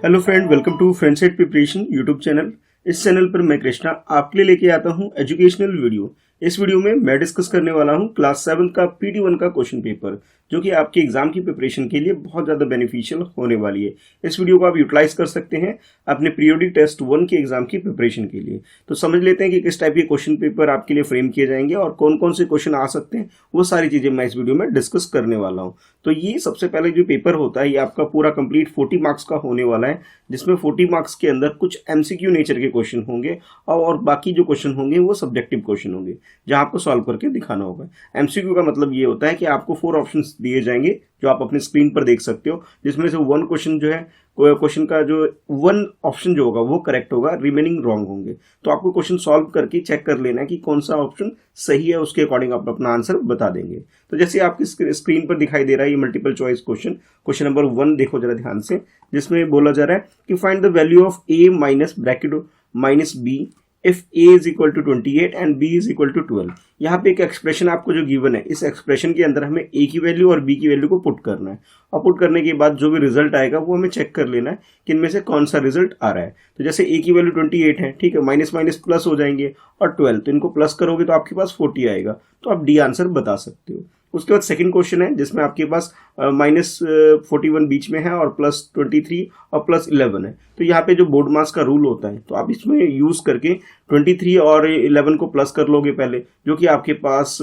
Hello friend, welcome to फ्रेंडसेट preparation YouTube channel. इस channel पर मैं कृष्णा आपके लिए लेके आता हूं एजुकेशनल वीडियो। इस वीडियो में मैं डिस्कस करने वाला हूं क्लास 7 का PD1 का क्वेश्चन पेपर, जो कि आपके एग्जाम की प्रिपरेशन के लिए बहुत ज़्यादा बेनिफिशियल होने वाली है। इस वीडियो को आप यूटिलाइज कर सकते हैं अपने पीरियोडिक टेस्ट 1 के एग्जाम की प्रिपरेशन के लिए। तो समझ लेते हैं कि किस टाइप के क्वेश्चन पेपर आपके लिए फ्रेम किए जाएंगे और कौन कौन से क्वेश्चन आ सकते हैं, वो सारी चीज़ें मैं इस वीडियो में डिस्कस करने वाला हूँ। तो ये सबसे पहले जो पेपर होता है ये आपका पूरा कंप्लीट 40 मार्क्स का होने वाला है, जिसमें 40 मार्क्स के अंदर कुछ MCQ नेचर के क्वेश्चन होंगे और बाकी जो क्वेश्चन होंगे वो सब्जेक्टिव क्वेश्चन होंगे, जहां आपको सॉल्व करके दिखाना होगा। MCQ का मतलब ये होता है कि आपको 4 ऑप्शंस दिए जाएंगे जो आप अपने स्क्रीन पर देख सकते हो, जिसमें से 1 क्वेश्चन जो है, क्वेश्चन का जो 1 ऑप्शन जो होगा वो करेक्ट होगा, रिमेनिंग रॉन्ग होंगे। तो आपको क्वेश्चन सॉल्व करके चेक कर लेना है कि कौन सा ऑप्शन सही है, उसके अकॉर्डिंग आप अपना आंसर बता देंगे। तो जैसे आपकी स्क्रीन पर दिखाई दे रहा है ये मल्टीपल चॉइस क्वेश्चन नंबर 1 देखो जरा ध्यान से, जिसमें बोला जा रहा है कि find the value of a minus bracket minus b if a is equal to 28 and b is equal to 12। यहाँ पे एक एक्सप्रेशन आपको जो गिवन है, इस एक्सप्रेशन के अंदर हमें a की वैल्यू और b की वैल्यू को पुट करना है, और पुट करने के बाद जो भी रिजल्ट आएगा वो हमें चेक कर लेना है कि इनमें से कौन सा रिजल्ट आ रहा है। तो जैसे a की वैल्यू 28 है, ठीक है, माइनस माइनस प्लस हो जाएंगे, और 12, तो इनको प्लस करोगे तो आपके पास 40 आएगा। तो आप डी आंसर बता सकते हो। उसके बाद सेकंड क्वेश्चन है जिसमें आपके पास माइनस 41 बीच में है और प्लस 23 और प्लस 11 है। तो यहाँ पे जो बोर्ड मास का रूल होता है, तो आप इसमें यूज करके 23 और 11 को प्लस कर लोगे पहले, जो कि आपके पास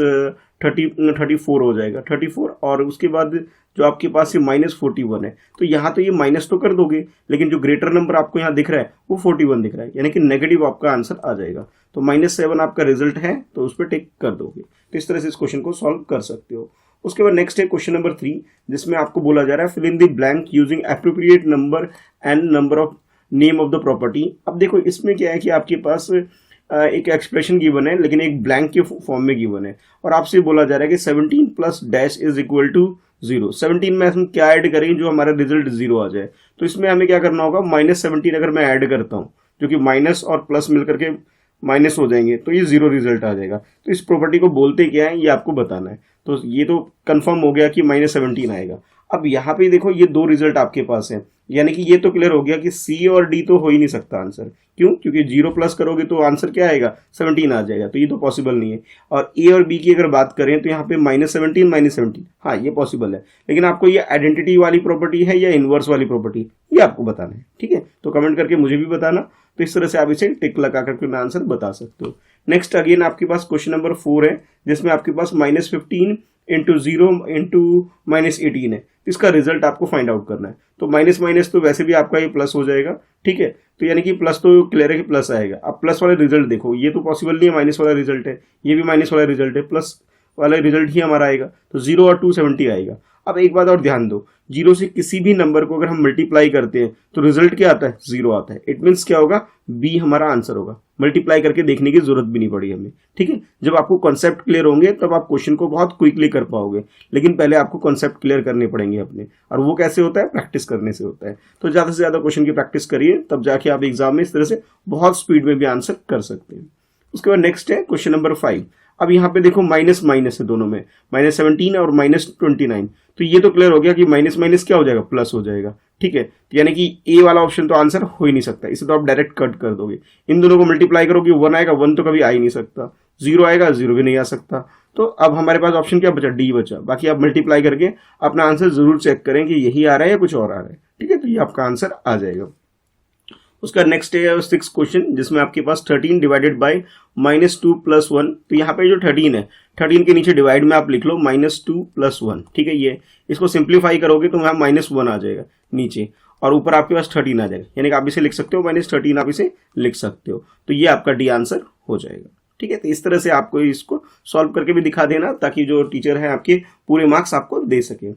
34 हो जाएगा, 34। और उसके बाद जो आपके पास ये माइनस 41 है, तो यहाँ तो ये माइनस तो कर दोगे, लेकिन जो ग्रेटर नंबर आपको यहाँ दिख रहा है वो 41 दिख रहा है, यानी कि नेगेटिव आपका आंसर आ जाएगा। तो -7 आपका रिजल्ट है, तो उस पर टिक कर दोगे। तो इस तरह से इस क्वेश्चन को सॉल्व कर सकते हो। उसके बाद नेक्स्ट है क्वेश्चन नंबर 3, जिसमें आपको बोला जा रहा है fill in the blank using appropriate number and number of name of the property. अब देखो इसमें क्या है कि आपके पास एक एक्सप्रेशन गिवन है, लेकिन एक ब्लैंक के फॉर्म में गिवन है, और आपसे बोला जा रहा है कि 17 plus dash is equal to 0। 17 में हम क्या ऐड करें जो हमारा रिजल्ट 0 आ जाए। तो इसमें हमें क्या करना होगा, -17 अगर मैं ऐड करता हूँ, जो कि माइनस और प्लस मिलकर के माइनस हो जाएंगे, तो ये 0 रिजल्ट आ जाएगा। तो इस प्रॉपर्टी को बोलते क्या है ये आपको बताना है। तो ये तो कंफर्म हो गया कि -17 आएगा। अब यहाँ पे देखो ये 2 रिजल्ट आपके पास है, यानी कि ये तो क्लियर हो गया कि C और D तो हो ही नहीं सकता आंसर। क्यों? क्योंकि 0 प्लस करोगे तो आंसर क्या आएगा, 17 आ जाएगा, तो ये तो पॉसिबल नहीं है। और A और B की अगर बात करें तो यहाँ पे -17 हाँ ये पॉसिबल है, लेकिन आपको ये आइडेंटिटी वाली प्रॉपर्टी है या इनवर्स वाली प्रॉपर्टी, ये आपको बताना है। ठीक है, तो कमेंट करके मुझे भी बताना। तो इस तरह से आप इसे टिक लगा करके अपना आंसर बता सकते हो। नेक्स्ट अगेन आपके पास क्वेश्चन नंबर 4 है, जिसमें आपके पास -15 इंटू 0 इंटू -18 है। इसका रिजल्ट आपको फाइंड आउट करना है। तो माइनस माइनस तो वैसे भी आपका ये प्लस हो जाएगा, ठीक है, तो यानी कि प्लस तो क्लियर है कि प्लस आएगा। अब प्लस वाला रिजल्ट देखो, ये तो पॉसिबल नहीं है, माइनस वाला रिजल्ट है, ये भी माइनस वाला रिजल्ट है, प्लस वाला रिजल्ट ही हमारा आएगा। तो 0 और 270 आएगा। अब एक बात और ध्यान दो, 0 से किसी भी नंबर को अगर हम मल्टीप्लाई करते हैं तो रिजल्ट क्या आता है, 0 आता है। इट मीन्स क्या होगा, बी हमारा आंसर होगा। मल्टीप्लाई करके देखने की जरूरत भी नहीं पड़ी हमें। ठीक है, जब आपको कॉन्सेप्ट क्लियर होंगे तब आप क्वेश्चन को बहुत क्विकली कर पाओगे, लेकिन पहले आपको कॉन्सेप्ट क्लियर करने पड़ेंगे अपने, और वो कैसे होता है, प्रैक्टिस करने से होता है। तो ज्यादा से ज्यादा क्वेश्चन की प्रैक्टिस करिए, तब जाके आप एग्जाम में इस तरह से बहुत स्पीड में भी आंसर कर सकते हैं। उसके बाद नेक्स्ट है क्वेश्चन नंबर 5। अब यहाँ पे देखो माइनस माइनस है दोनों में, -17 और -29। तो ये तो क्लियर हो गया कि माइनस माइनस क्या हो जाएगा, प्लस हो जाएगा। ठीक है, तो यानी कि ए वाला ऑप्शन तो आंसर हो ही नहीं सकता, इसे तो आप डायरेक्ट कट कर दोगे। इन दोनों को मल्टीप्लाई करोगे 1 आएगा, 1 तो कभी आ ही नहीं सकता, 0 आएगा, 0 भी नहीं आ सकता। तो अब हमारे पास ऑप्शन क्या बचा, डी बचा। बाकी आप मल्टीप्लाई करके अपना आंसर जरूर चेक करें कि यही आ रहा है या कुछ और आ रहा है। ठीक है, तो ये आपका आंसर आ जाएगा। उसका नेक्स्ट है 6 क्वेश्चन, जिसमें आपके पास 13 डिवाइडेड बाय -2 + 1। तो यहाँ पे जो 13 है, 13 के नीचे डिवाइड में आप लिख लो -2 + 1। ठीक है, ये इसको सिंप्लीफाई करोगे तो वहाँ -1 आ जाएगा नीचे, और ऊपर आपके पास 13 आ जाएगा, यानी कि आप इसे लिख सकते हो -13, आप इसे लिख सकते हो। तो ये आपका डी आंसर हो जाएगा। ठीक है, तो इस तरह से आपको इसको सॉल्व करके भी दिखा देना, ताकि जो टीचर है आपके पूरे मार्क्स आपको दे सके।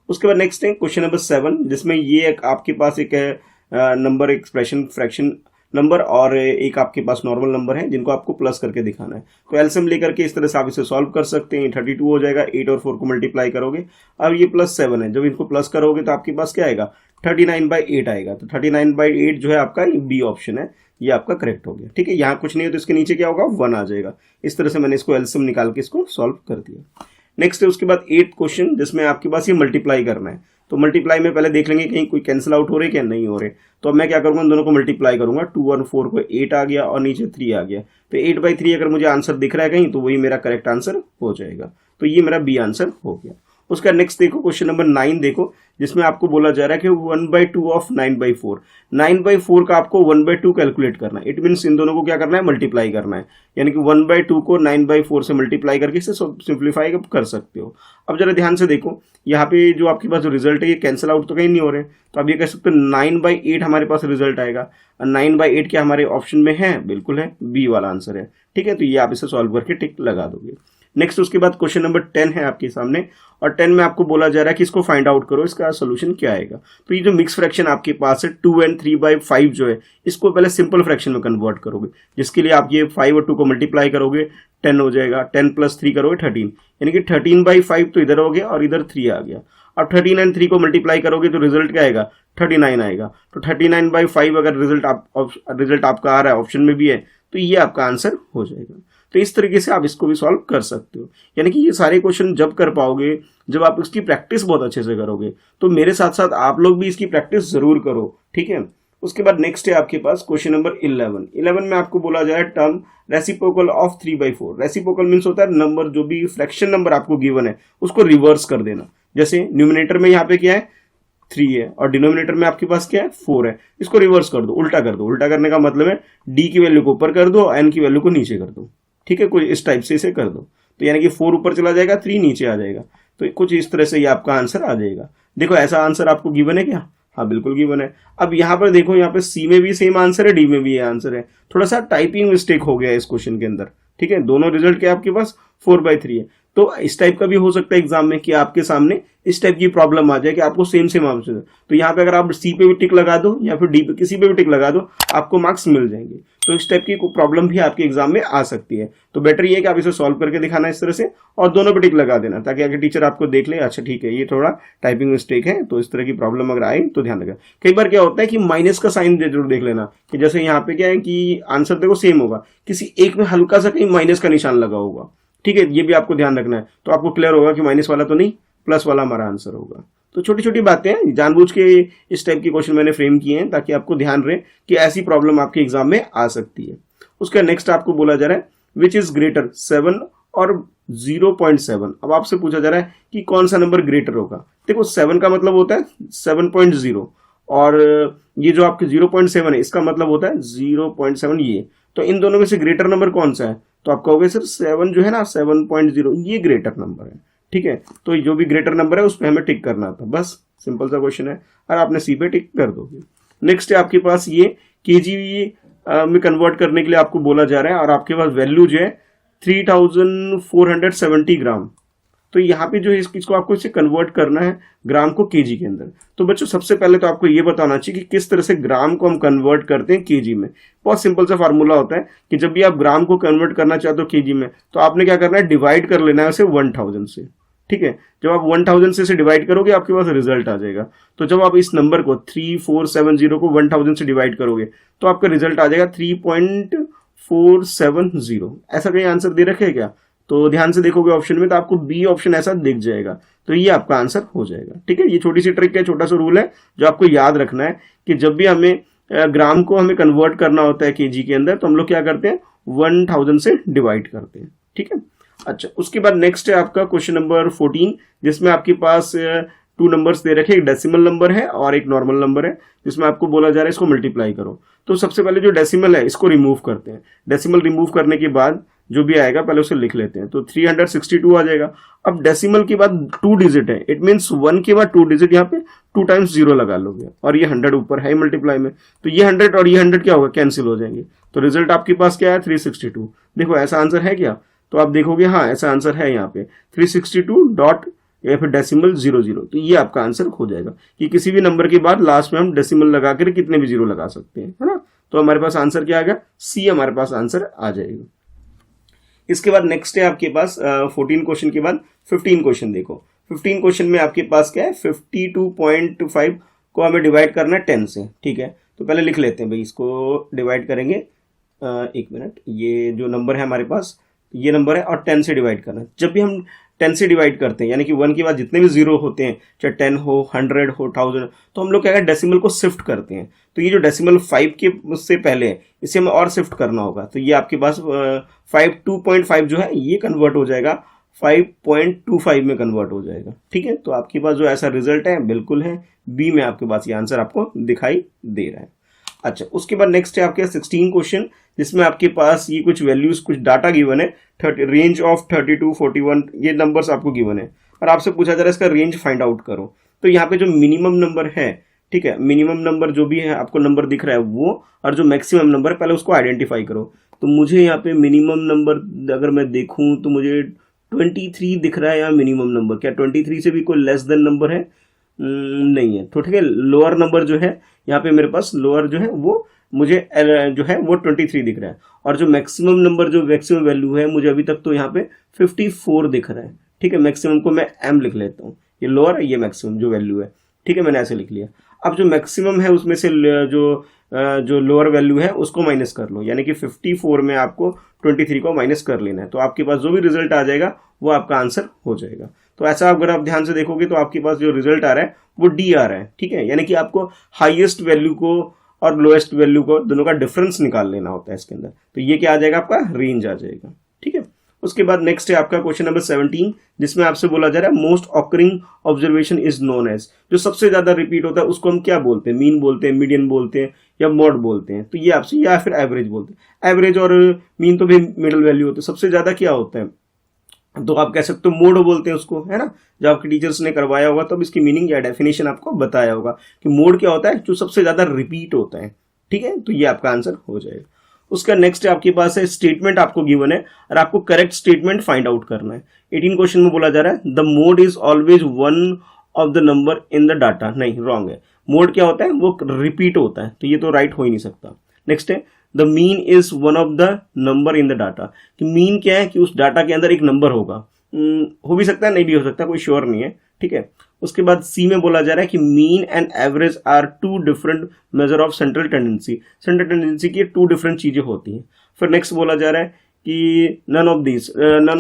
उसके बाद नेक्स्ट है क्वेश्चन नंबर 7, जिसमें ये आपके पास एक है नंबर एक्सप्रेशन फ्रैक्शन नंबर, और एक आपके पास नॉर्मल नंबर है जिनको आपको प्लस करके दिखाना है। तो एलसीएम लेकर के इस तरह से आप इसे सॉल्व कर सकते हैं। 32 हो जाएगा, 8 और 4 को मल्टीप्लाई करोगे। अब ये +7 है, जब इनको प्लस करोगे तो आपके पास क्या आएगा, 39/8 आएगा। तो 39/8 जो है आपका बी ऑप्शन है, ये आपका करेक्ट हो गया। ठीक है, यहाँ कुछ नहीं है तो इसके नीचे क्या होगा, 1 आ जाएगा। इस तरह से मैंने इसको एलसीएम निकाल के इसको सॉल्व कर दिया। नेक्स्ट है उसके बाद 8th क्वेश्चन, जिसमें आपके पास ये मल्टीप्लाई करना है। तो मल्टीप्लाई में पहले देख लेंगे कहीं कोई कैंसिल आउट हो रहे क्या नहीं हो रहे। तो अब मैं क्या करूँगा, इन दोनों को मल्टीप्लाई करूँगा, 2 और 4 को 8 आ गया और नीचे 3 आ गया। तो 8/3 अगर मुझे आंसर दिख रहा है कहीं तो वही मेरा करेक्ट आंसर हो जाएगा। तो ये मेरा बी आंसर हो गया। उसका नेक्स्ट देखो, क्वेश्चन नंबर 9 देखो, जिसमें आपको बोला जा रहा है कि 1/2 ऑफ 9/4। 9/4 का आपको 1/2 कैलकुलेट करना है। इट मीन्स इन दोनों को क्या करना है, मल्टीप्लाई करना है। यानी कि 1/2 को 9/4 से मल्टीप्लाई करके इसे सिंप्लीफाई कर सकते हो। अब जरा ध्यान से देखो, यहाँ पे जो आपके पास जो रिजल्ट है ये कैंसिल आउट तो कहीं नहीं हो रहे, तो आप ये कह सकते हो 9/8 हमारे पास रिजल्ट आएगा। 9/8 क्या हमारे ऑप्शन में है, बिल्कुल है, बी वाला आंसर है। ठीक है, तो ये आप इसे सॉल्व करके टिक लगा दोगे। नेक्स्ट उसके बाद क्वेश्चन नंबर 10 है आपके सामने, और 10 में आपको बोला जा रहा है कि इसको फाइंड आउट करो, इसका सोल्यूशन क्या आएगा। तो ये जो मिक्स फ्रैक्शन आपके पास है 2 and 3/5 जो है, इसको पहले सिंपल फ्रैक्शन में कन्वर्ट करोगे, जिसके लिए आप ये 5 और 2 को मल्टीप्लाई करोगे, 10 हो जाएगा। 10 + 3 करोगे 13, यानी कि 13/5 तो इधर हो गया और इधर 3 आ गया। अब 13 and 3 को मल्टीप्लाई करोगे तो रिजल्ट क्या आएगा, 39 आएगा। तो 39/5 अगर रिजल्ट आपका आ रहा है, ऑप्शन में भी है, तो ये आपका आंसर हो जाएगा। तो इस तरीके से आप इसको भी सॉल्व कर सकते हो। यानी कि ये सारे क्वेश्चन जब कर पाओगे, जब आप इसकी प्रैक्टिस बहुत अच्छे से करोगे। तो मेरे साथ साथ आप लोग भी इसकी प्रैक्टिस जरूर करो, ठीक है। उसके बाद नेक्स्ट है आपके पास क्वेश्चन नंबर 11। 11 में आपको बोला जाए term reciprocal of 3/4। Reciprocal means होता है नंबर, जो भी फ्रैक्शन नंबर आपको गिवन है उसको रिवर्स कर देना। जैसे न्यूमिनेटर में यहाँ पे क्या है, 3 है, और डिनोमिनेटर में आपके पास क्या है, 4 है। इसको रिवर्स कर दो, उल्टा कर दो। उल्टा करने का मतलब है डी की वैल्यू को ऊपर कर दो, एन की वैल्यू को नीचे कर दो। ठीक है, कुछ इस टाइप से इसे कर दो। तो यानी कि 4 ऊपर चला जाएगा, 3 नीचे आ जाएगा। तो कुछ इस तरह से ये आपका आंसर आ जाएगा। देखो ऐसा आंसर आपको गिवन है क्या, हाँ बिल्कुल गिवन है। अब यहाँ पर देखो, यहाँ पे सी में भी सेम आंसर है, डी में भी ये आंसर है। थोड़ा सा टाइपिंग मिस्टेक हो गया है इस क्वेश्चन के अंदर। ठीक है, दोनों रिजल्ट क्या आपके पास 4/3 है। तो इस टाइप का भी हो सकता है एग्जाम में कि आपके सामने इस टाइप की प्रॉब्लम आ जाए कि आपको सेम आंसर। तो यहाँ पे अगर आप सी पे भी टिक लगा दो या फिर डी पे, किसी पे भी टिक लगा दो, आपको मार्क्स मिल जाएंगे। तो इस टाइप की प्रॉब्लम भी आपके एग्जाम में आ सकती है। तो बेटर ये है कि आप इसे सॉल्व करके दिखाना इस तरह से, और दोनों पे टिक लगा देना, ताकि आगे टीचर आपको देख ले, अच्छा ठीक है ये थोड़ा टाइपिंग मिस्टेक है। तो इस तरह की प्रॉब्लम अगर आए तो ध्यान रखें। कई बार क्या होता है कि माइनस का साइन जरूर देख लेना, कि जैसे यहाँ पे क्या है कि आंसर देखो सेम होगा, किसी एक में हल्का सा कहीं माइनस का निशान लगा होगा। ठीक है, ये भी आपको ध्यान रखना है। तो आपको क्लियर होगा कि माइनस वाला तो नहीं, प्लस वाला हमारा आंसर होगा। तो छोटी छोटी बातें हैं, जानबूझ के इस टाइप के क्वेश्चन मैंने फ्रेम किए हैं ताकि आपको ध्यान रहे कि ऐसी प्रॉब्लम आपके एग्जाम में आ सकती है। उसका नेक्स्ट आपको बोला जा रहा है विच इज ग्रेटर 7 और 0.7। अब आपसे पूछा जा रहा है कि कौन सा नंबर ग्रेटर होगा। देखो 7 का मतलब होता है 7.0, और ये जो आपके 0.7 है इसका मतलब होता है 0.7 ये। तो इन दोनों में से ग्रेटर नंबर कौन सा है, तो आप कहोगे सर 7 जो है ना 7.0 ये ग्रेटर नंबर है। ठीक है, तो जो भी ग्रेटर नंबर है उस पर हमें टिक करना था, बस सिंपल सा क्वेश्चन है, और आपने सी पे टिक कर दोगे। नेक्स्ट है आपके पास ये केजी में कन्वर्ट करने के लिए आपको बोला जा रहा है, और आपके पास वैल्यू जो है 3470 ग्राम। तो यहाँ पे जो है इसको आपको इसे कन्वर्ट करना है ग्राम को केजी के अंदर। तो बच्चों सबसे पहले तो आपको ये बताना चाहिए कि किस तरह से ग्राम को हम कन्वर्ट करते हैं केजी में। बहुत सिंपल सा फार्मूला होता है कि जब भी आप ग्राम को कन्वर्ट करना चाहते हो केजी में, तो आपने क्या करना है, डिवाइड कर लेना है उसे 1000 से। ठीक है, जब आप 1000 से इसे डिवाइड करोगे आपके पास रिजल्ट आ जाएगा। तो जब आप इस नंबर को 3470 को 1000 से डिवाइड करोगे तो आपका रिजल्ट आ जाएगा 3.470। ऐसा कहीं आंसर दे रखे है क्या, तो ध्यान से देखोगे ऑप्शन में तो आपको बी ऑप्शन ऐसा दिख जाएगा। तो ये आपका आंसर हो जाएगा। ठीक है, ये छोटी सी ट्रिक है, छोटा सा रूल है जो आपको याद रखना है कि जब भी हमें ग्राम को हमें कन्वर्ट करना होता है केजी के अंदर, तो हम लोग क्या करते हैं 1000 से डिवाइड करते हैं। ठीक है, अच्छा उसके बाद नेक्स्ट है आपका क्वेश्चन नंबर 14, जिसमें आपके पास 2 नंबर्स दे रखे, एक डेसिमल नंबर है और एक नॉर्मल नंबर है, जिसमें आपको बोला जा रहा है इसको मल्टीप्लाई करो। तो सबसे पहले जो डेसिमल है इसको रिमूव करते हैं। डेसिमल रिमूव करने के बाद जो भी आएगा पहले उसे लिख लेते हैं। तो 362 आ जाएगा। अब डेसिमल के बाद 2 डिजिट है, इट मीन्स 1 के बाद 2 डिजिट, यहाँ पे 2 टाइम्स 0 लगा लोगे, और ये 100 ऊपर है मल्टीप्लाई में, तो ये 100 और ये 100 क्या होगा, कैंसिल हो जाएंगे। तो रिजल्ट आपके पास क्या है 362। देखो ऐसा आंसर है क्या, तो आप देखोगे हाँ ऐसा आंसर है यहाँ पे 362 डॉट या फिर डेसिमल 00। तो ये आपका आंसर हो जाएगा कि किसी भी नंबर के बाद लास्ट में हम डेसिमल लगा कर कितने भी 0 लगा सकते हैं, है ना। तो हमारे पास आंसर क्या आएगा, सी हमारे पास आंसर आ जाएगा। इसके बाद नेक्स्ट है आपके पास 14 क्वेश्चन के बाद 15 क्वेश्चन। देखो 15 क्वेश्चन में आपके पास क्या है, 52.5 को हमें डिवाइड करना है 10 से। ठीक है, तो पहले लिख लेते हैं भाई, इसको डिवाइड करेंगे, एक मिनट, ये जो नंबर है हमारे पास ये नंबर है और 10 से डिवाइड करना है। जब भी हम 10 से डिवाइड करते हैं, यानी कि 1 के बाद जितने भी जीरो होते हैं, चाहे 10 हो, 100 हो, 1000, तो हम लोग क्या है डेसिमल को शिफ्ट करते हैं। तो ये जो डेसिमल 5 के उससे पहले है, इसे हमें और शिफ्ट करना होगा। तो ये आपके पास 2.5 जो है ये कन्वर्ट हो जाएगा 5.25 में कन्वर्ट हो जाएगा। ठीक है, तो आपके पास जो ऐसा रिजल्ट है बिल्कुल है बी में आपके पास ये आंसर आपको दिखाई दे रहा है। अच्छा, उसके बाद नेक्स्ट है आपके 16 क्वेश्चन, जिसमें आपके पास ये कुछ वैल्यूज, कुछ डाटा गिवन है, रेंज ऑफ 32, 41 ये नंबर्स आपको गिवन है और आपसे पूछा जा रहा है इसका रेंज फाइंड आउट करो। तो यहाँ पे जो मिनिमम नंबर है, ठीक है, मिनिमम नंबर जो भी है आपको नंबर दिख रहा है वो, और जो मैक्सिमम नंबर है पहले उसको आइडेंटिफाई करो। तो मुझे यहाँ पे मिनिमम नंबर अगर मैं देखूँ तो मुझे 23 दिख रहा है यहाँ मिनिमम नंबर। क्या 23 से भी कोई लेस देन नंबर है? नहीं है। तो ठीक है, लोअर नंबर जो है यहाँ पे मेरे पास लोअर जो है वो मुझे जो है वो 23 दिख रहा है, और जो मैक्सिमम नंबर जो मैक्सिमम वैल्यू है मुझे अभी तक तो यहाँ पे 54 दिख रहा है। ठीक है, मैक्सिमम को मैं m लिख लेता हूँ, ये लोअर है ये मैक्सिमम जो वैल्यू है। ठीक है, मैंने ऐसे लिख लिया। अब जो मैक्सिमम है उसमें से जो लोअर वैल्यू है उसको माइनस कर लो, यानी कि 54 में आपको 23 को माइनस कर लेना है। तो आपके पास जो भी रिजल्ट आ जाएगा वो आपका आंसर हो जाएगा। तो ऐसा अगर आप ध्यान से देखोगे तो आपके पास जो रिजल्ट आ रहा है वो डी आ रहा है। ठीक है, यानी कि आपको हाईएस्ट वैल्यू को और लोएस्ट वैल्यू को दोनों का डिफरेंस निकाल लेना होता है इसके अंदर। तो ये क्या आ जाएगा, आपका रेंज आ जाएगा। ठीक है, उसके बाद नेक्स्ट है आपका क्वेश्चन नंबर 17, जिसमें आपसे बोला जा रहा है most occurring observation is known as, जो सबसे ज्यादा रिपीट होता है उसको हम क्या बोलते हैं? मीन बोलते हैं, मीडियन बोलते हैं, या मॉड बोलते हैं। तो ये आपसे, या फिर एवरेज बोलते हैं। एवरेज और मीन तो भी मिडिल वैल्यू होते हैं। सबसे ज्यादा क्या होता है तो आप कह सकते हो मोड बोलते हैं उसको, है ना। जब आपके टीचर्स ने करवाया होगा तब इसकी मीनिंग या डेफिनेशन आपको बताया होगा कि मोड क्या होता है, जो सबसे ज्यादा रिपीट होता है। ठीक है, तो ये आपका आंसर हो जाएगा। उसका नेक्स्ट आपके पास है स्टेटमेंट आपको गिवन है और आपको करेक्ट स्टेटमेंट फाइंड आउट करना है। 18 क्वेश्चन में बोला जा रहा है the mode is always one of the number in the data. नहीं, रॉन्ग है। मोड क्या होता है, वो रिपीट होता है, तो ये तो राइट हो ही नहीं सकता। नेक्स्ट है the mean is one of the number in the data, कि मीन क्या है कि उस डाटा के अंदर एक नंबर होगा। हो भी सकता है, नहीं भी हो सकता, कोई श्योर नहीं है। ठीक है, उसके बाद सी में बोला जा रहा है कि mean and average are two different measure of central tendency. Central tendency की टू डिफरेंट चीजें होती हैं। फिर नेक्स्ट बोला जा रहा है कि none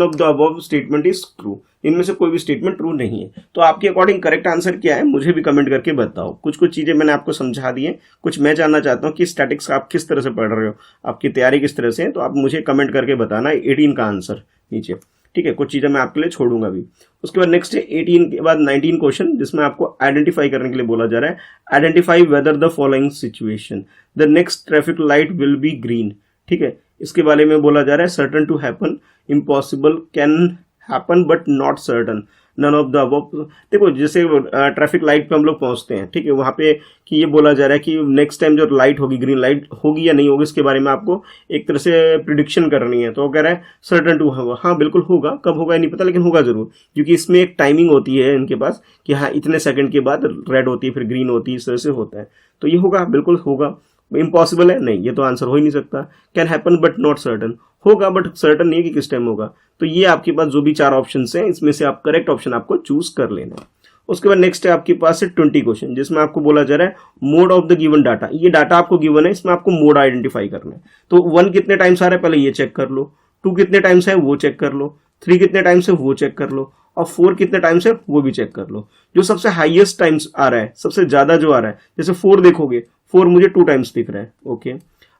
of the above statement is true, इनमें से कोई भी स्टेटमेंट ट्रू नहीं है। तो आपके अकॉर्डिंग करेक्ट आंसर क्या है मुझे भी कमेंट करके बताओ। कुछ कुछ चीजें मैंने आपको समझा दी है, कुछ मैं जानना चाहता हूँ कि स्टैटिक्स आप किस तरह से पढ़ रहे हो, आपकी तैयारी किस तरह से है, तो आप मुझे कमेंट करके बताना 18 का आंसर नीचे। ठीक है, कुछ चीजें मैं आपके लिए छोड़ूंगा भी। उसके बाद नेक्स्ट है 18 के बाद 19 क्वेश्चन, जिसमें आपको आइडेंटिफाई करने के लिए बोला जा रहा है identify whether the following situation the next traffic light will be green. ठीक है, इसके बारे में बोला जा रहा है certain to happen, impossible, can happen but not certain, none of the above. देखो जैसे ट्रैफिक लाइट पे हम लोग पहुंचते हैं, ठीक है, वहां पे कि ये बोला जा रहा है कि नेक्स्ट टाइम जो लाइट होगी, ग्रीन लाइट होगी या नहीं होगी, इसके बारे में आपको एक तरह से प्रिडिक्शन करनी है। तो वो कह रहा है सर्टन टू होगा। हाँ बिल्कुल होगा, कब होगा नहीं पता, लेकिन होगा जरूर, क्योंकि इसमें एक टाइमिंग होती है इनके पास कि हाँ इतने सेकंड के बाद रेड होती है फिर ग्रीन होती है, इस तरह से होता है। तो ये होगा, बिल्कुल होगा। इम्पॉसिबल है, नहीं ये तो आंसर हो ही नहीं सकता। Can happen but not certain, होगा बट सर्टन नहीं है कि किस टाइम होगा। तो ये आपके पास जो भी 4 ऑप्शन हैं इसमें से आप करेक्ट ऑप्शन आपको चूज कर लेना है। उसके बाद नेक्स्ट है आपके पास है 20 क्वेश्चन, जिसमें आपको बोला जा रहा है mode of the given data. ये डाटा आपको गिवन है, इसमें आपको मोड आइडेंटिफाई करना है। तो 1 कितने टाइम्स आ रहा है पहले ये चेक कर लो, 2 कितने टाइम्स है वो चेक कर लो, 3 कितने टाइम्स है वो चेक कर लो, और 4 कितने टाइम्स है वो भी चेक कर लो। जो सबसे हाईएस्ट टाइम्स आ रहा है, सबसे ज्यादा जो आ रहा है, जैसे 4 देखोगे, 4 मुझे 2 टाइम्स दिख रहा है। ओके,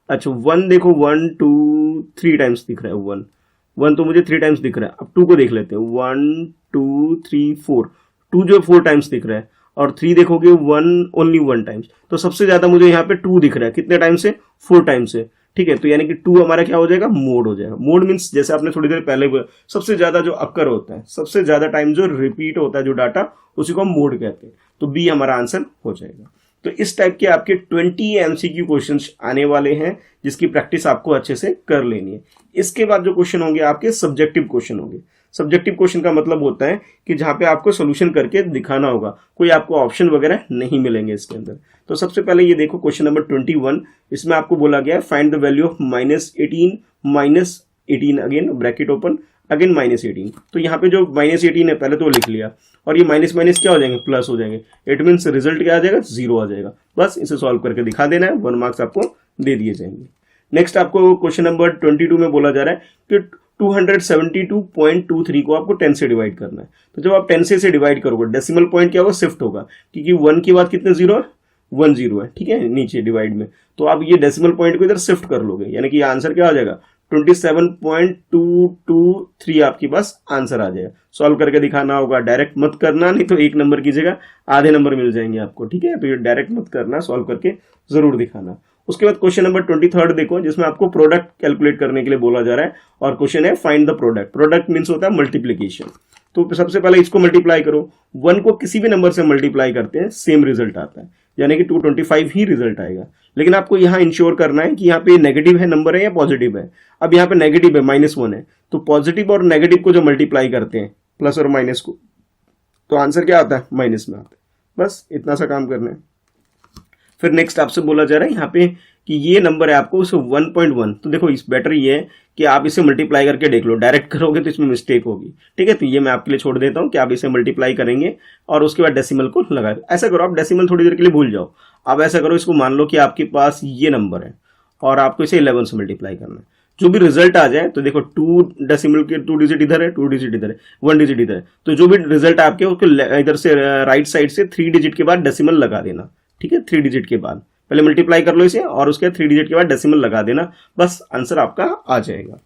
अच्छा 1 देखो, 1 2 3 टाइम्स दिख रहा है। 1 तो मुझे 3 टाइम्स दिख रहा है। अब 2 को देख लेते हैं, 1 2 3 4, 2 जो 4 टाइम्स दिख रहा है, और 3 देखोगे 1 ओनली 1 टाइम्स। तो सबसे ज्यादा मुझे यहाँ पे 2 दिख रहा है, कितने टाइम से, 4 टाइम से। ठीक है, तो यानी कि 2 हमारा क्या हो जाएगा, मोड हो जाएगा। मोड मीन्स जैसे आपने थोड़ी देर पहले सबसे ज्यादा जो अक्कर होता है, सबसे ज्यादा टाइम जो रिपीट होता है जो डाटा, उसी को हम मोड कहते हैं। तो बी हमारा आंसर हो जाएगा। तो इस टाइप के आपके 20 एमसीक्यू क्वेश्चंस आने वाले हैं, जिसकी प्रैक्टिस आपको अच्छे से कर लेनी है। इसके बाद जो क्वेश्चन होंगे आपके सब्जेक्टिव क्वेश्चन होंगे। सब्जेक्टिव क्वेश्चन का मतलब होता है कि जहां पे आपको सोल्यूशन करके दिखाना होगा, कोई आपको ऑप्शन वगैरह नहीं मिलेंगे इसके अंदर। तो सबसे पहले ये देखो क्वेश्चन नंबर 21, इसमें आपको बोला गया है find the value of -18 again bracket open again -18। तो यहाँ पे जो -18 है पहले तो लिख लिया, और ये माइनस माइनस क्या हो जाएंगे, प्लस हो जाएंगे। इट मीन्स रिजल्ट क्या आ जाएगा, 0 आ जाएगा। बस इसे सॉल्व करके दिखा देना है, 1 मार्क्स आपको दे दिए जाएंगे। नेक्स्ट आपको क्वेश्चन नंबर 22 में बोला जा रहा है कि 272.23 को आपको 10 से डिवाइड करना है। तो जब आप 10 से डिवाइड करोगे डेसिमल पॉइंट क्या होगा, शिफ्ट होगा, क्योंकि 1 के बाद कितने जीरो है, 1 जीरो है, ठीक है, नीचे डिवाइड में। तो आप ये डेसिमल पॉइंट को इधर शिफ्ट कर लोगे, यानी कि आंसर क्या आ जाएगा, 27.223 आपके पास आंसर आ जाएगा। सॉल्व करके दिखाना होगा, डायरेक्ट मत करना, नहीं तो एक नंबर की जगह आधे नंबर मिल जाएंगे आपको, ठीक है। तो ये डायरेक्ट मत करना, सॉल्व करके जरूर दिखाना। उसके बाद क्वेश्चन नंबर 23 देखो, जिसमें आपको प्रोडक्ट कैलकुलेट करने के लिए बोला जा रहा है, और क्वेश्चन है find the product. Product means होता है मल्टीप्लीकेशन। तो सबसे पहले इसको मल्टीप्लाई करो, 1 को किसी भी नंबर से मल्टीप्लाई करते हैं सेम रिजल्ट आता है, यानी कि 225 ही रिजल्ट आएगा। लेकिन आपको यहाँ इंश्योर करना है कि यहाँ पे नेगेटिव है नंबर है या पॉजिटिव है। अब यहाँ पे नेगेटिव है, -1 है, तो पॉजिटिव और नेगेटिव को जो मल्टीप्लाई करते हैं, प्लस और माइनस को, तो आंसर क्या आता है, माइनस में आता है। बस इतना सा काम करना है। फिर नेक्स्ट आपसे बोला जा रहा है यहाँ पे कि ये नंबर है आपको 1.1। तो देखो इस बेटर ये है कि आप इसे मल्टीप्लाई करके देख लो, डायरेक्ट करोगे तो इसमें मिस्टेक होगी, ठीक है। तो ये मैं आपके लिए छोड़ देता हूँ कि आप इसे मल्टीप्लाई करेंगे और उसके बाद डेसिमल को लगा, ऐसा करो, आप डेसिमल थोड़ी देर के लिए भूल जाओ। आप ऐसा करो, इसको मान लो कि आपके पास ये नंबर है और आपको इसे 11 से मल्टीप्लाई करना है। जो भी रिजल्ट आ जाए, तो देखो 2 डेसिमल के 2 डिजिट इधर है, 2 डिजिट इधर है, 1 डिजिट इधर है, तो जो भी रिजल्ट आपके उसको इधर से राइट साइड से 3 डिजिट के बाद डेसिमल लगा देना, ठीक है। 3 डिजिट के बाद पहले मल्टीप्लाई कर लो इसे और उसके 3 डिजिट के बाद डेसिमल लगा देना, बस आंसर आपका आ जाएगा।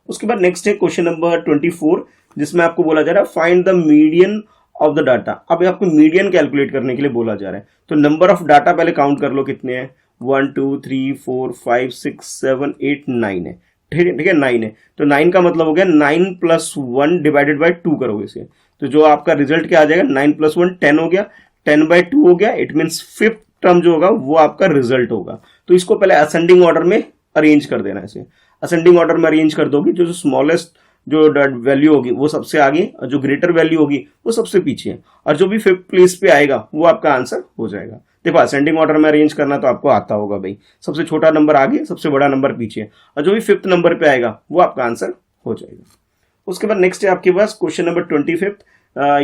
उसके बाद नेक्स्ट है क्वेश्चन नंबर 24, जिसमें आपको बोला जा रहा है find the median of the data. अब आपको मीडियन कैलकुलेट करने के लिए बोला जा रहा है, तो नंबर ऑफ डाटा पहले काउंट कर लो कितने हैं, 1 2 3 4 5 6 7 8 9 है, ठीक है 9 है। तो 9 का मतलब हो गया 9 + 1 डिवाइडेड बाई 2 करोगे इसे, तो जो आपका रिजल्ट क्या आ जाएगा, 9 + 1 10 हो गया, 10/2 हो गया। इट मीन्स 5th टर्म जो होगा वो आपका रिजल्ट होगा। तो इसको पहले असेंडिंग ऑर्डर में अरेंज कर देना, इसे असेंडिंग ऑर्डर में अरेंज कर दोगे, जो स्मॉलेस्ट जो वैल्यू होगी वो सबसे आगे, और जो ग्रेटर वैल्यू होगी वो सबसे पीछे है, और जो भी 5th प्लेस पे आएगा वो आपका आंसर हो जाएगा। देखो असेंडिंग ऑर्डर में अरेंज करना तो आपको आता होगा भाई, सबसे छोटा नंबर आगे, सबसे बड़ा नंबर पीछे, और जो भी 5th नंबर पे आएगा वो आपका आंसर हो जाएगा। उसके बाद नेक्स्ट है आपके पास क्वेश्चन नंबर 25।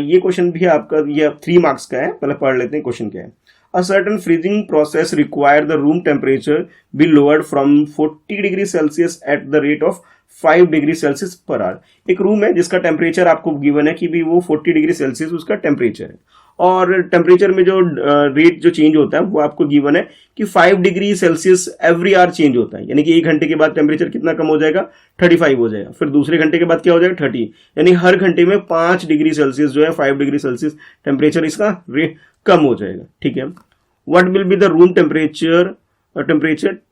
ये क्वेश्चन भी आपका ये 3 मार्क्स का है, पहले पढ़ लेते हैं क्वेश्चन क्या है। A certain freezing process require the room temperature be lowered from 40 degree Celsius at the rate of 5 degree Celsius per hour. एक रूम है जिसका टेम्परेचर आपको गिवन है कि भी वो 40 डिग्री सेल्सियस उसका टेम्परेचर है, और टेम्परेचर में जो रेट जो चेंज होता है वो आपको गिवन है कि 5 degree Celsius every hour change होता है, यानी कि 1 घंटे के बाद टेम्परेचर कितना कम हो जाएगा, 35 हो जाएगा। फिर दूसरे घंटे के बाद क्या हो जाएगा, 30, यानी हर घंटे में 5 डिग्री सेल्सियस जो है 5 डिग्री सेल्सियस टेम्परेचर इसका कम हो जाएगा, ठीक है। What will be the room temperature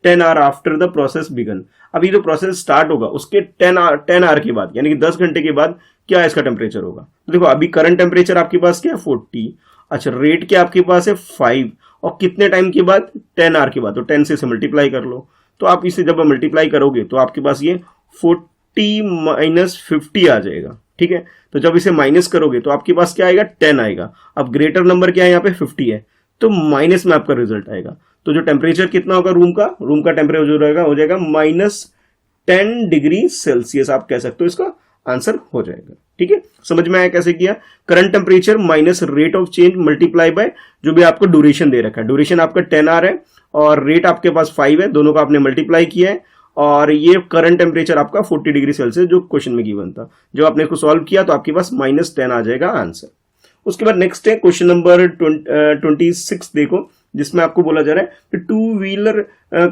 10 hour after the process began. अभी जो प्रोसेस स्टार्ट होगा उसके 10 आवर के बाद, यानी कि 10 घंटे के बाद क्या इसका टेम्परेचर होगा। तो देखो अभी करंट टेम्परेचर आपके पास क्या है, 40, अच्छा रेट क्या आपके पास है 5, और कितने टाइम के बाद, 10 आवर के बाद, तो 10 से मल्टीप्लाई कर लो। तो आप इसे जब मल्टीप्लाई करोगे तो आपके पास ये 40 - 50 आ जाएगा, ठीक है। तो जब इसे माइनस करोगे तो आपके पास क्या आएगा, 10 आएगा। अब ग्रेटर नंबर क्या है यहाँ पे, 50 है, तो माइनस में आपका रिजल्ट आएगा। तो जो टेम्परेचर कितना होगा रूम का टेम्परेचर जो रहेगा हो जाएगा -10 डिग्री सेल्सियस, आप कह सकते हो इसका आंसर हो जाएगा, ठीक है। समझ में आया कैसे किया, current temperature minus rate of change multiply by जो भी आपको ड्यूरेशन दे रखा है, ड्यूरेशन आपका 10 आवर है और रेट आपके पास 5 है, दोनों का आपने मल्टीप्लाई किया है, और ये करंट टेम्परेचर आपका 40 डिग्री सेल्सियस जो क्वेश्चन में गिवन था। जब आपने इसको सॉल्व किया तो आपके पास -10 आ जाएगा आंसर। उसके बाद नेक्स्ट है क्वेश्चन नंबर 26 देखो, जिसमें आपको बोला जा रहा है कि 2 wheeler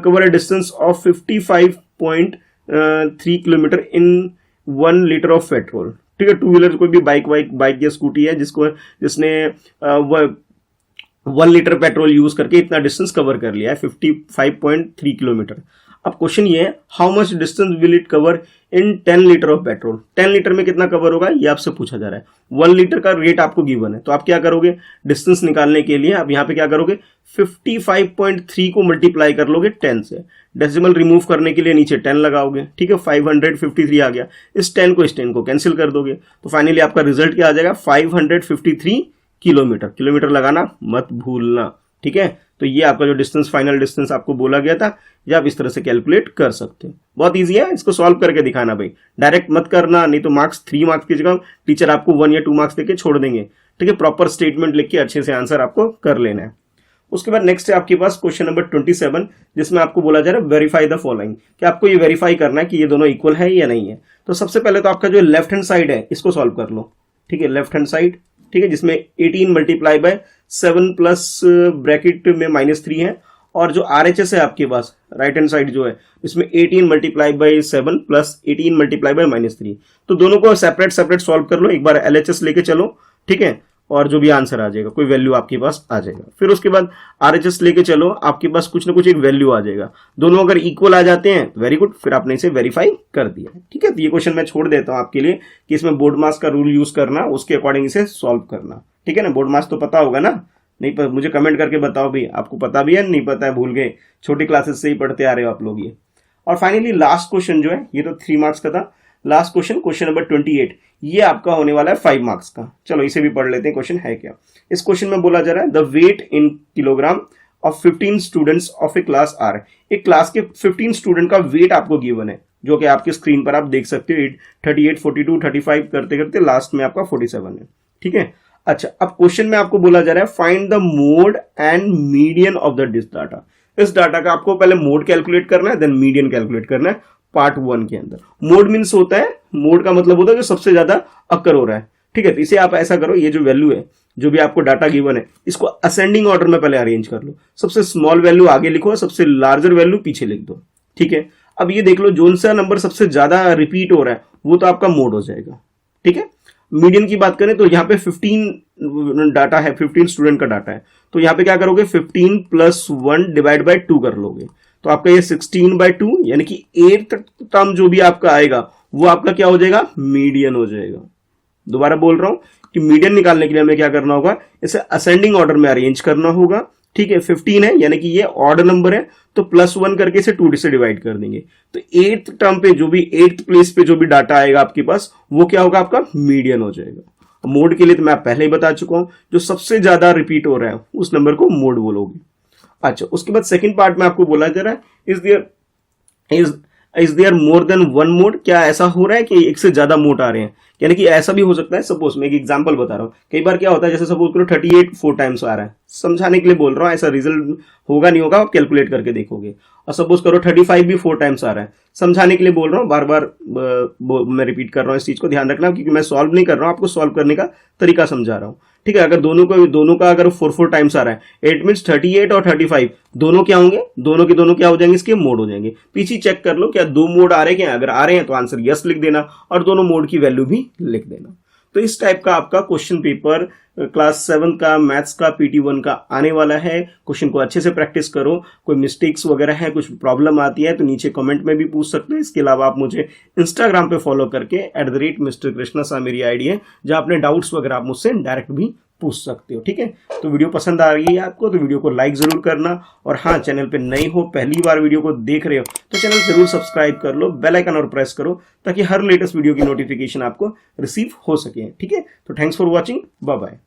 cover a distance of 55.3 kilometre in 1 litre of petrol, ठीक है। 2 व्हीलर कोई भी बाइक या स्कूटी है जिसने 1 लीटर पेट्रोल यूज करके इतना डिस्टेंस कवर कर लिया है, 55.3 किलोमीटर। अब क्वेश्चन ये है how much distance will it cover in 10 litre of petrol. 10 litre में कितना कवर होगा ये आपसे पूछा जा रहा है। 1 लीटर का रेट आपको गिवन है, तो आप क्या करोगे, डिस्टेंस निकालने के लिए आप यहाँ पे क्या करोगे, 55.3 को मल्टीप्लाई कर लोगे 10 से, डेसिमल रिमूव करने के लिए नीचे 10 लगाओगे, ठीक है। 553 आ गया, इस 10 को कैंसिल कर दोगे, तो फाइनली आपका रिजल्ट क्या आ जाएगा, 553 किलोमीटर। किलोमीटर लगाना मत भूलना, ठीक है। तो ये आपका जो डिस्टेंस, फाइनल डिस्टेंस आपको बोला गया था, ये आप इस तरह से कैलकुलेट कर सकते हैं। बहुत इजी है, इसको सॉल्व करके दिखाना भाई, डायरेक्ट मत करना, नहीं तो 3 मार्क्स की जगह टीचर आपको 1 या 2 मार्क्स देके छोड़ देंगे, ठीक है। प्रॉपर स्टेटमेंट लिख के अच्छे से आंसर आपको कर लेना है। उसके बाद नेक्स्ट है आपके पास क्वेश्चन नंबर 27, जिसमें आपको बोला जा रहा है वेरीफाई द फॉलोइंग, कि आपको ये वेरीफाई करना है कि ये दोनों इक्वल है या नहीं है। तो सबसे पहले तो आपका जो लेफ्ट हैंड साइड है इसको सॉल्व कर लो, ठीक है, लेफ्ट हैंड साइड, ठीक है, जिसमें 18 मल्टीप्लाई बाय 7 प्लस ब्रैकेट में -3 है, और जो RHS है आपके पास राइट हैंड साइड जो है इसमें 18 multiply by 7 plus 18 multiply by -3। तो दोनों को सेपरेट सेपरेट सॉल्व कर लो, एक बार LHS लेके चलो, ठीक है, और जो भी आंसर आ जाएगा कोई वैल्यू आपके पास आ जाएगा। फिर उसके बाद RHS लेके चलो, आपके पास कुछ ना कुछ एक वैल्यू आ जाएगा। दोनों अगर इक्वल आ जाते हैं वेरी गुड, फिर आपने इसे वेरीफाई कर दिया, ठीक है। तो ये क्वेश्चन मैं छोड़ देता हूं आपके लिए कि इसमें बोर्ड मास का रूल यूज करना, उसके अकॉर्डिंग इसे सॉल्व करना, ठीक है ना। बोर्ड मास तो पता होगा ना, नहीं पर मुझे कमेंट करके बताओ भी आपको पता भी है नहीं पता है, भूल गए, छोटी क्लासेस से ही पढ़ते आ रहे हो आप लोग ये। और फाइनली लास्ट क्वेश्चन जो है ये तो 3 मार्क्स का था। लास्ट क्वेश्चन, क्वेश्चन नंबर 28, ये आपका होने वाला है 5 मार्क्स का। चलो इसे भी पढ़ लेते हैं, क्वेश्चन है क्या। इस क्वेश्चन में बोला जा रहा है the weight in kilogram of 15 students of a class are. एक क्लास के 15 स्टूडेंट का वेट आपको गिवन है, जो कि आपके स्क्रीन पर आप देख सकते हो। 38, 42, 35 करते करते लास्ट में आपका 47 है, ठीक है। अच्छा, अब क्वेश्चन में आपको बोला जा रहा है find the mode and median of the this data. इस डाटा का आपको पहले मोड कैलकुलेट करना है, देन मीडियन कैलकुलेट करना है पार्ट 1 के अंदर। मोड मीन्स होता है, मोड का मतलब होता है जो सबसे ज्यादा अकर हो रहा है, ठीक है। तो इसे आप ऐसा करो, ये जो वैल्यू है, जो भी आपको डाटा गिवन है, इसको असेंडिंग ऑर्डर में पहले अरेंज कर लो। सबसे स्मॉल वैल्यू आगे लिखो, सबसे लार्जर वैल्यू पीछे लिख दो, ठीक है। अब ये देख लो जोन सा नंबर सबसे ज्यादा रिपीट हो रहा है वो तो आपका मोड हो जाएगा, ठीक है। मीडियन की बात करें तो यहाँ पे 15 डाटा है, 15 स्टूडेंट का डाटा है, तो यहाँ पे क्या करोगे 15 + 1 डिवाइड बाय 2 कर लोगे, तो आपका ये 16/2 यानी कि 8th टर्म जो भी आपका आएगा वो आपका क्या हो जाएगा, मीडियन हो जाएगा। दोबारा बोल रहा हूं कि मीडियन निकालने के लिए हमें क्या करना होगा, इसे असेंडिंग ऑर्डर में अरेंज करना होगा, ठीक है। 15 है यानी कि ये ऑड नंबर है, तो +1 करके इसे 2 से डिवाइड कर देंगे, तो 8th टर्म पे जो भी 8th प्लेस पे जो भी डाटा आएगा आपके पास वो क्या होगा, आपका मीडियन हो जाएगा। मोड के लिए तो मैं पहले ही बता चुका हूं, जो सबसे ज्यादा रिपीट हो रहा है उस नंबर को मोड बोलोगे। अच्छा, उसके बाद सेकंड पार्ट में आपको बोला जा रहा है is there more than 1 mode. क्या ऐसा हो रहा है कि एक से ज्यादा मोड आ रहे हैं, यानी कि ऐसा भी हो सकता है। सपोज मैं एक एग्जांपल बता रहा हूं, कई बार क्या होता है, जैसे सपोज करो 38 4 टाइम्स आ रहा है, समझाने के लिए बोल रहा हूं, ऐसा रिजल्ट होगा नहीं होगा आप कैलकुलेट करके देखोगे। और सपोज करो 35 भी 4 टाइम्स आ रहा है, समझाने के लिए बोल रहा हूं, बार बार मैं रिपीट कर रहा हूं, इस चीज को ध्यान रखना, क्योंकि मैं सॉल्व नहीं कर रहा हूं, आपको सॉल्व करने का तरीका समझा रहा हूं, ठीक है। अगर दोनों का अगर 4 टाइम्स आ रहा है, इट मींस 38 और 35 दोनों क्या होंगे, दोनों के दोनों क्या हो जाएंगे, इसके मोड हो जाएंगे। पीछे चेक कर लो क्या 2 मोड आ रहे हैं, अगर आ रहे हैं तो आंसर यस लिख देना और दोनों मोड की वैल्यू भी लिख देना। तो इस टाइप का आपका क्वेश्चन पेपर क्लास 7 का मैथ्स का PT1 का आने वाला है। क्वेश्चन को अच्छे से प्रैक्टिस करो, कोई मिस्टेक्स वगैरह है, कुछ प्रॉब्लम आती है तो नीचे कमेंट में भी पूछ सकते हो। इसके अलावा आप मुझे इंस्टाग्राम पे फॉलो करके @Mr. Krishna सा मेरी आईडी है, जहां अपने डाउट्स वगैरह आप मुझसे डायरेक्ट भी पूछ सकते हो, ठीक है। तो वीडियो पसंद आ रही है आपको तो वीडियो को लाइक जरूर करना, और हाँ, चैनल पे नए हो, पहली बार वीडियो को देख रहे हो तो चैनल जरूर सब्सक्राइब कर लो, बेल आइकन और प्रेस करो, ताकि हर लेटेस्ट वीडियो की नोटिफिकेशन आपको रिसीव हो सके, ठीक है। तो thanks for watching, bye bye.